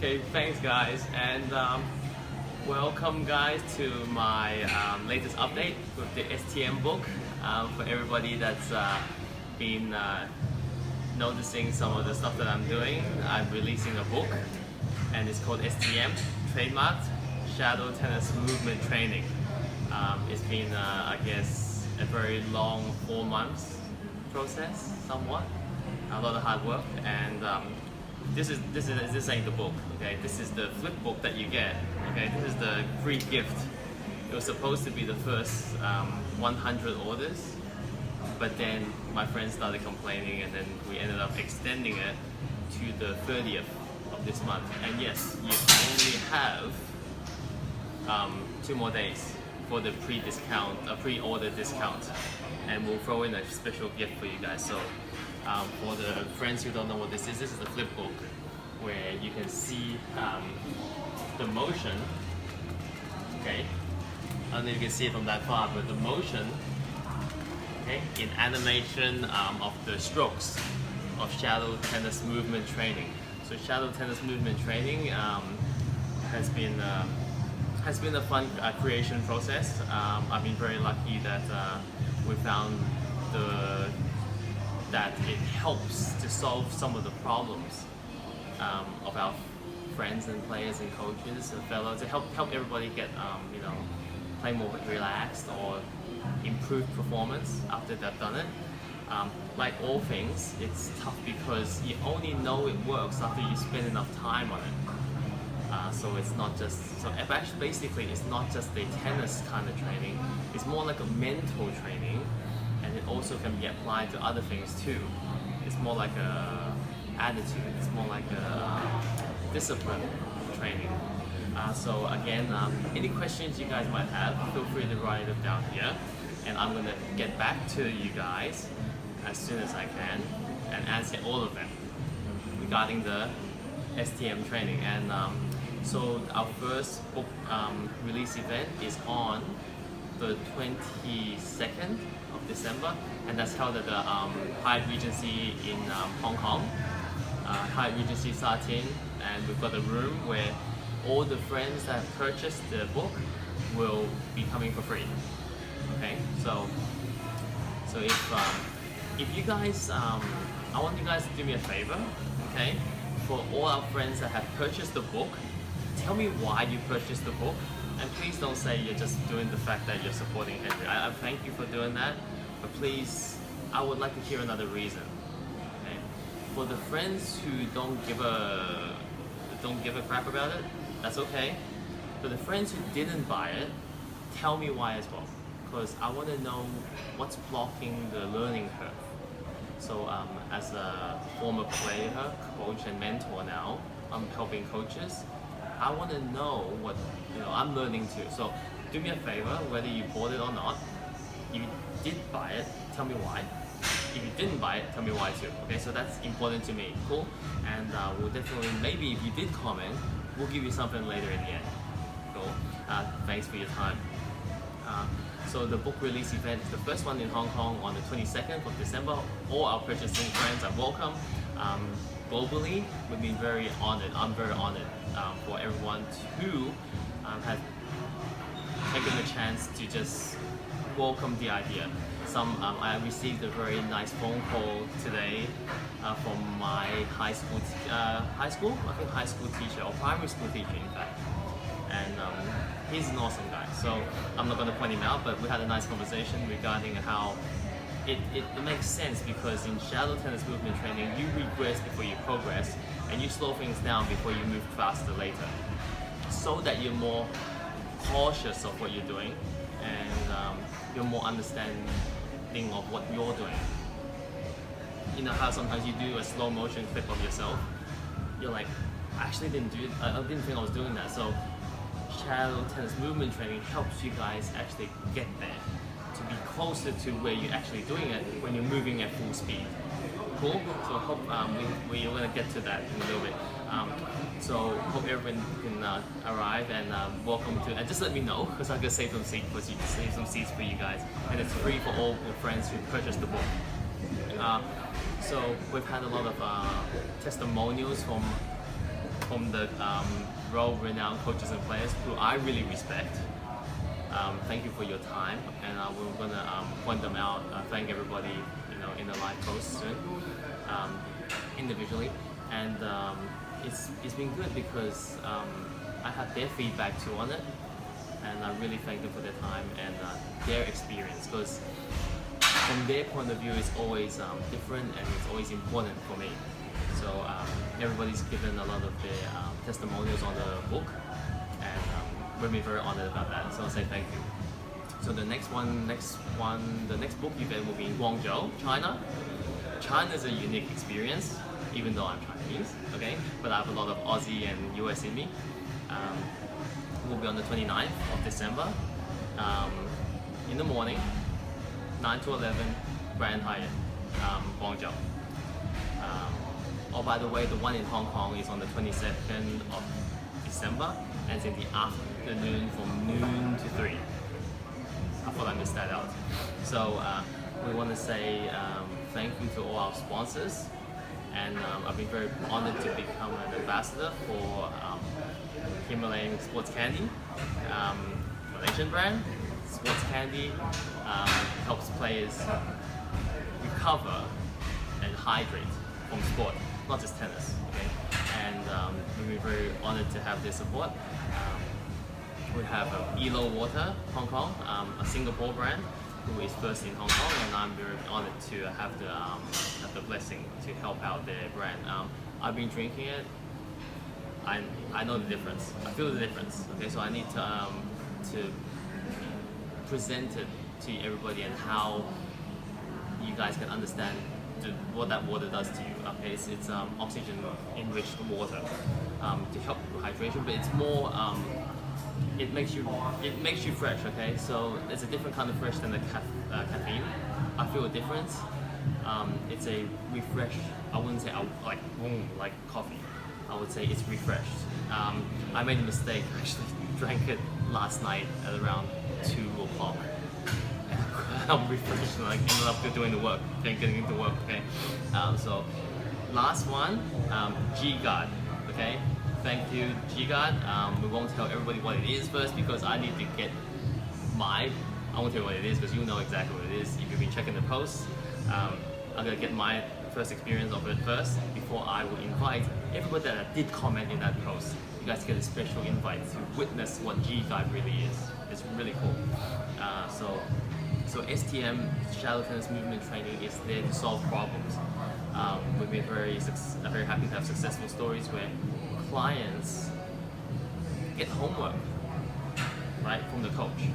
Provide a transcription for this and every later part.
Okay, thanks guys, and welcome guys to my latest update with the STM book. For everybody that's been noticing some of the stuff that I'm doing, I'm releasing a book, and it's called STM trademarked Shadow Tennis Movement Training. It's been, I guess, a very long 4 months process, somewhat, a lot of hard work, and this ain't the book, okay? This is the flip book that you get, okay? This is the free gift. It was supposed to be the first 100 orders, but then my friends started complaining, and then we ended up extending it to the 30th of this month. And yes, you only have 2 more days for the pre-order discount, and we'll throw in a special gift for you guys. So for the friends who don't know what this is the flip book where you can see the motion, okay? I don't know if you can see it from that far, but the motion, okay, in animation of the strokes of shadow tennis movement training. So shadow tennis movement training has been a fun creation process. I've been very lucky that we found that it helps to solve some of the problems of our friends and players and coaches and fellows, to help everybody get play more relaxed or improve performance after they've done it. Like all things, it's tough because you only know it works after you spend enough time on it. So it's not just, basically it's not just a tennis kind of training, it's more like a mental training, and it also can be applied to other things too. It's more like a attitude, it's more like a discipline training. So again, any questions you guys might have, feel free to write them down here, and I'm gonna get back to you guys as soon as I can and answer all of them regarding the STM training. And so our first book release event is on the 22nd of December, and that's held at the Hyatt Regency in Hong Kong, Hyatt Regency STMᵀᴹ, and we've got a room where all the friends that have purchased the book will be coming for free. Okay, so if you guys, I want you guys to do me a favor, okay? For all our friends that have purchased the book, tell me why you purchased the book, and please don't say you're just doing the fact that you're supporting Henry. I thank you for doing that, but please, I would like to hear another reason. Okay? For the friends who don't give a crap about it, that's okay. For the friends who didn't buy it, tell me why as well, because I want to know what's blocking the learning curve. So as a former player, coach, and mentor now, I'm helping coaches. I want to know what I'm learning too. So do me a favor, whether you bought it or not. If you did buy it, tell me why. If you didn't buy it, tell me why too. Okay, so that's important to me. Cool. And we'll definitely, maybe if you did comment, we'll give you something later in the end. Cool. Thanks for your time. So the book release event is the first one in Hong Kong on the 22nd of December. All our purchasing friends are welcome. Globally, we've been very honored. I'm very honored for everyone who has taken the chance to just welcome the idea. I received a very nice phone call today from my high school teacher, or primary school teacher in fact, and he's an awesome guy. So I'm not going to point him out, but we had a nice conversation regarding how it makes sense, because in shadow tennis movement training, you regress before you progress, and you slow things down before you move faster later, so that you're more cautious of what you're doing, and you're more understanding of what you're doing. You know how sometimes you do a slow motion clip of yourself, you're like, I actually didn't do it, I didn't think I was doing that. So shadow tennis movement training helps you guys actually get there, to be closer to where you're actually doing it when you're moving at full speed. Cool? So hope we're going to get to that in a little bit. So hope everyone can arrive, and welcome to, and just let me know, because I can save some seats for you guys, and it's free for all your friends who purchased the book. So we've had a lot of testimonials from from the world-renowned coaches and players who I really respect. Thank you for your time, and we're gonna point them out. Thank everybody, in the live post soon, individually, and it's been good because I have their feedback too on it, and I really thank them for their time and their experience, because from their point of view it's always different and it's always important for me. So everybody's given a lot of their testimonials on the book, and we're very honored about that. So I'll say thank you. So the next book event will be in Guangzhou, China. China is a unique experience, even though I'm Chinese, okay? But I have a lot of Aussie and US in me. It will be on the 29th of December, in the morning, 9 to 11, Grand Hyatt, Guangzhou. Oh, by the way, the one in Hong Kong is on the 22nd of December, and it's in the afternoon from noon to 3. I thought I missed that out. So we want to say thank you to all our sponsors, and I've been very honored to become an ambassador for Himalayan Sports Candy, Malaysian brand. Sports Candy helps players recover and hydrate from sport, not just tennis. Okay, and we're very honored to have their support. We have Elo Water, Hong Kong, a Singapore brand who is first in Hong Kong, and I'm very honored to have the blessing to help out their brand. I've been drinking it. I know the difference. I feel the difference. Okay, so I need to present it to everybody and how you guys can understand what that water does to you. Okay, it's oxygen-enriched water to help with hydration, but it's more. It makes you fresh. Okay, so it's a different kind of fresh than the caffeine. I feel a difference. It's a refresh. I wouldn't say like boom like coffee. I would say it's refreshed. I made a mistake. I actually drank it last night at around 2 o'clock. I'm refreshed and I ended up doing the work, getting into work. Okay, so last one, G-Guard. Okay, thank you, G-Guard. We won't tell everybody what it is first because I need to get I won't tell you what it is because you know exactly what it is if you've been checking the posts. I'm gonna get my first experience of it first before I will invite everybody that did comment in that post. You guys get a special invite to witness what G-Guard really is. It's really cool. So STM, Shadow Tennis Movement Training, is there to solve problems. We've been very happy to have successful stories where clients get homework, right, from the coach,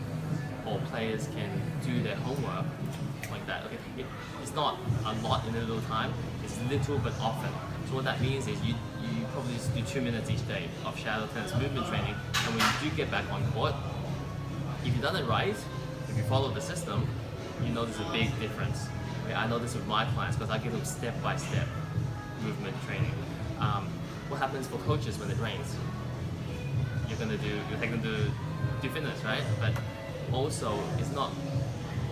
or players can do their homework like that. Okay, it's not a lot in a little time, it's little but often. So what that means is you probably just do 2 minutes each day of Shadow Tennis Movement Training, and when you do get back on court, if you've done it right, if you follow the system, you notice a big difference. Okay, I know this with my clients because I give them step-by-step movement training. What happens for coaches when it rains? You take them to do fitness, right? But also, it's not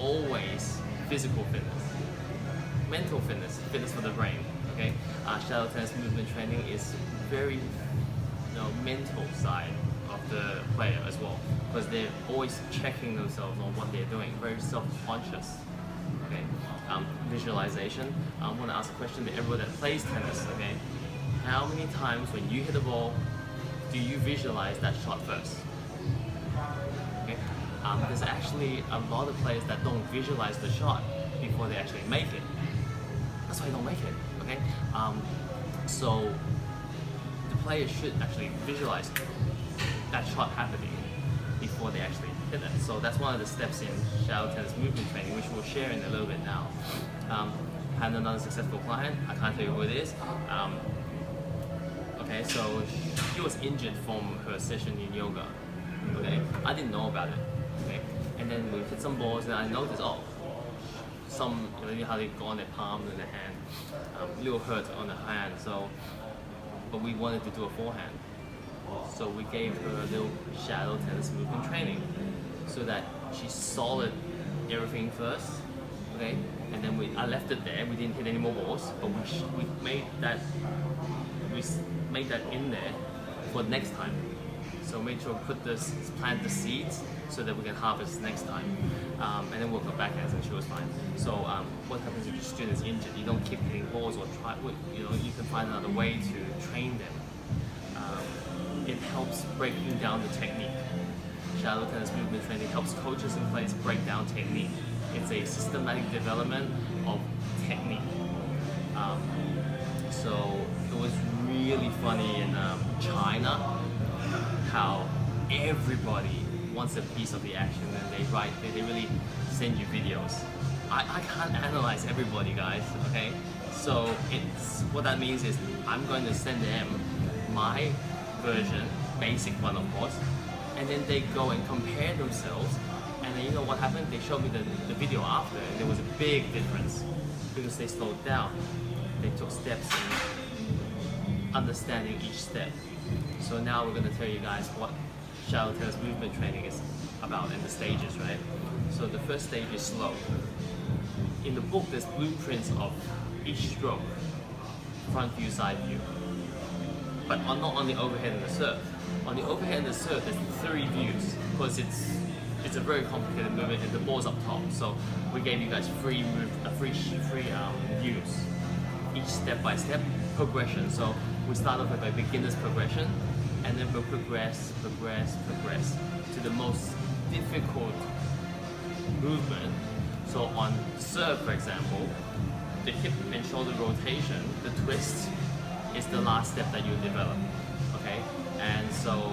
always physical fitness. Mental fitness for the brain. Okay, Shadow Tennis Movement Training is very mental side of the player as well, because they're always checking themselves on what they're doing, very self-conscious. Okay, visualization. I want to ask a question to everyone that plays tennis. Okay, how many times when you hit a ball do you visualize that shot first? Okay, there's actually a lot of players that don't visualize the shot before they actually make it. That's why they don't make it. Okay, so the players should actually visualize that shot happening before they actually hit it. So that's one of the steps in Shadow Tennis Movement Training, which we'll share in a little bit now. Had another successful client. I can't tell you who it is. Okay, so she was injured from her session in yoga. Okay, I didn't know about it. Okay, and then we hit some balls, and I noticed, how they go on their palms and their hand, a little hurt on the hand. So, but we wanted to do a forehand. So we gave her a little Shadow Tennis Movement Training so that she solid everything first, okay? And then I left it there. We didn't hit any more balls, but we made that in there for next time. So make sure plant the seeds so that we can harvest next time. And then we'll go back and she was fine. So what happens if your student is injured? You don't keep hitting balls or try, you can find another way to train them. It helps breaking down the technique. Shadow tennis movement training helps coaches in place break down technique. It's a systematic development of technique. So it was really funny in China how everybody wants a piece of the action and they really send you videos. I can't analyze everybody, guys, okay? So what that means is I'm going to send them my version, basic one of course, and then they go and compare themselves, and then you know what happened? They showed me the video after, and there was a big difference because they slowed down. They took steps in understanding each step. So now we're going to tell you guys what shadow tennis movement training is about and the stages, right? So the first stage is slow. In the book, there's blueprints of each stroke, front view, side view, but not on the overhead and the serve. On the overhead and the serve, there's 3 views because it's a very complicated movement and the ball's up top. So we gave you guys free views, each step by step progression. So we start off with a beginner's progression, and then we'll progress to the most difficult movement. So on serve, for example, the hip and shoulder rotation, the twist, is the last step that you develop, okay? And so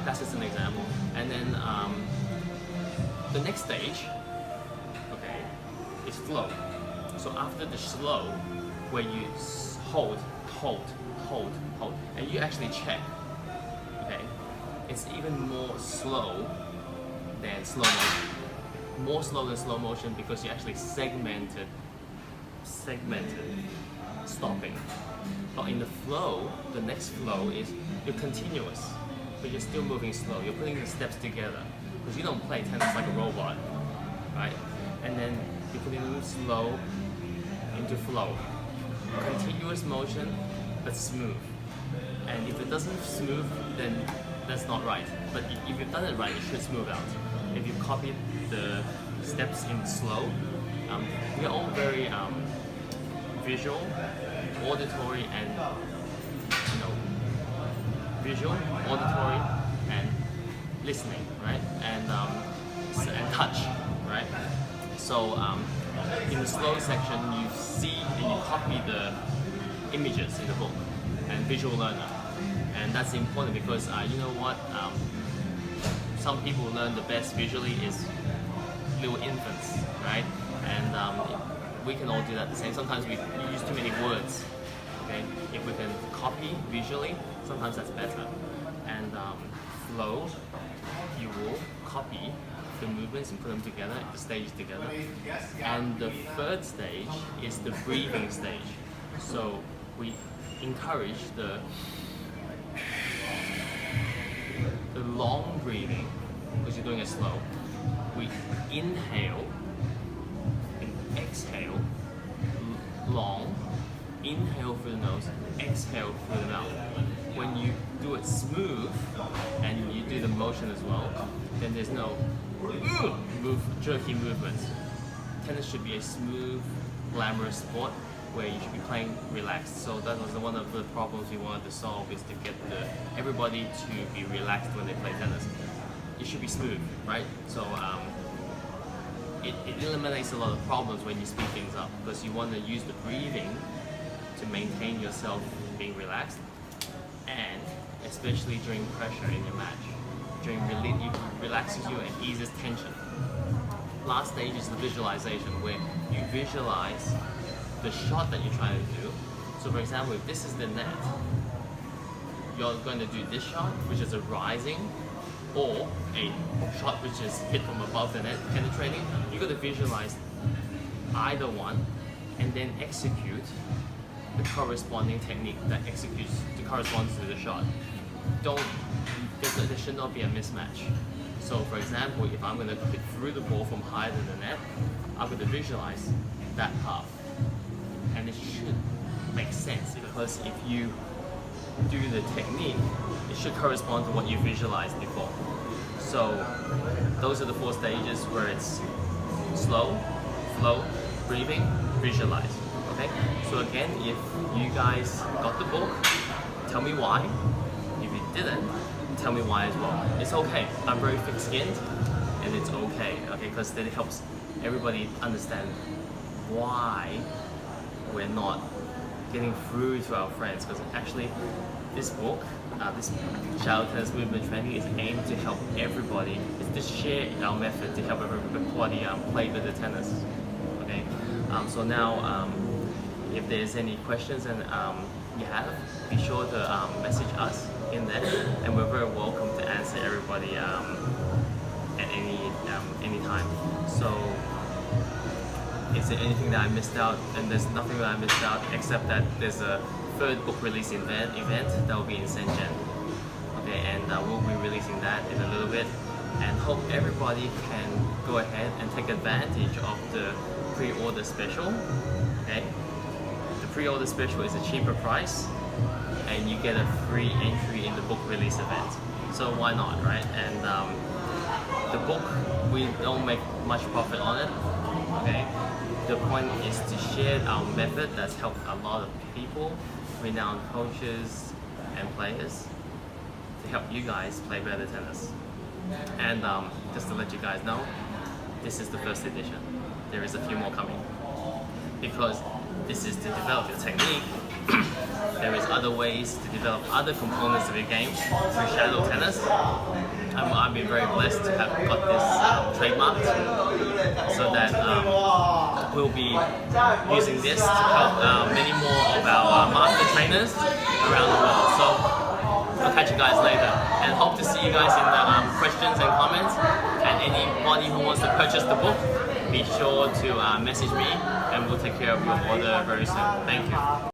that's just an example. And then the next stage, okay, is flow. So after the slow, where you hold, and you actually check, okay? It's even more slow than slow motion. More slow than slow motion because you actually segmented stopping. But in the flow, the next flow is you're continuous, but you're still moving slow. You're putting the steps together because you don't play tennis like a robot, right? And then you're putting them slow into flow. Continuous motion, but smooth. And if it doesn't smooth, then that's not right. But if you've done it right, it should smooth out. If you copy the steps in slow, we are all very visual, auditory, and visual, auditory, and listening, right? And touch, right? So in the slow section, you see and you copy the images in the book, and visual learner, and that's important because you know what? Some people learn the best visually is little infants, right? And we can all do that the same. Sometimes we use too many words, okay? If we can copy visually, sometimes that's better. And flow, you will copy the movements and put them together, the stages together. And the third stage is the breathing stage. So we encourage the long breathing because you're doing it slow. We inhale and exhale long, inhale through the nose, exhale through the mouth. When you do it smooth and you do the motion as well, then there's no jerky movements. Tennis should be a smooth, glamorous sport where you should be playing relaxed. So that was one of the problems we wanted to solve, is to get everybody to be relaxed when they play tennis. It should be smooth, right? So it eliminates a lot of problems when you speed things up because you want to use the breathing to maintain yourself being relaxed, and especially during pressure in your match. During release, it relaxes you and eases tension. Last stage is the visualization, where you visualize the shot that you're trying to do. So for example, if this is the net, you're going to do this shot, which is a rising, or a shot which is hit from above the net, penetrating. You got to visualize either one and then execute the corresponding technique that corresponds to the shot. There should not be a mismatch. So for example, if I'm going to hit through the ball from higher than the net, I'm going to visualize that path. And it should make sense, because if you do the technique, it should correspond to what you visualized before. So those are the 4 stages where it's slow, flow, breathing, visualize. Okay? So again, if you guys got the book, tell me why. If you didn't, tell me why as well. It's okay. I'm very thick-skinned, and it's okay. Okay, because then it helps everybody understand why we're not getting through to our friends. Because actually, this book, this Child Tennis Movement Training, is aimed to help everybody. It's to share our method to help everybody play better tennis. Okay. So now, if there's any questions and you have, be sure to message us in there, and we're very welcome to answer everybody at any time. So, is there anything that I missed out? And there's nothing that I missed out except that there's a 3rd book release event that will be in STMᵀᴹ. Okay, and we'll be releasing that in a little bit, and hope everybody can go ahead and take advantage of the pre-order special. Okay, the pre-order special is a cheaper price, and you get a free entry in the book release event. So why not, right? And the book, we don't make much profit on it. Okay, the point is to share our method that's helped a lot of people, renowned coaches and players, to help you guys play better tennis. And just to let you guys know, this is the 1st edition. There is a few more coming, because this is to develop your technique. There is other ways to develop other components of your game through shadow tennis. I've been very blessed to have got this trademarked, so that we'll be using this to help many more of our master trainers around the world. So I'll catch you guys later, and hope to see you guys in the questions and comments. And anybody who wants to purchase the book, be sure to message me, and we'll take care of your order very soon. Thank you.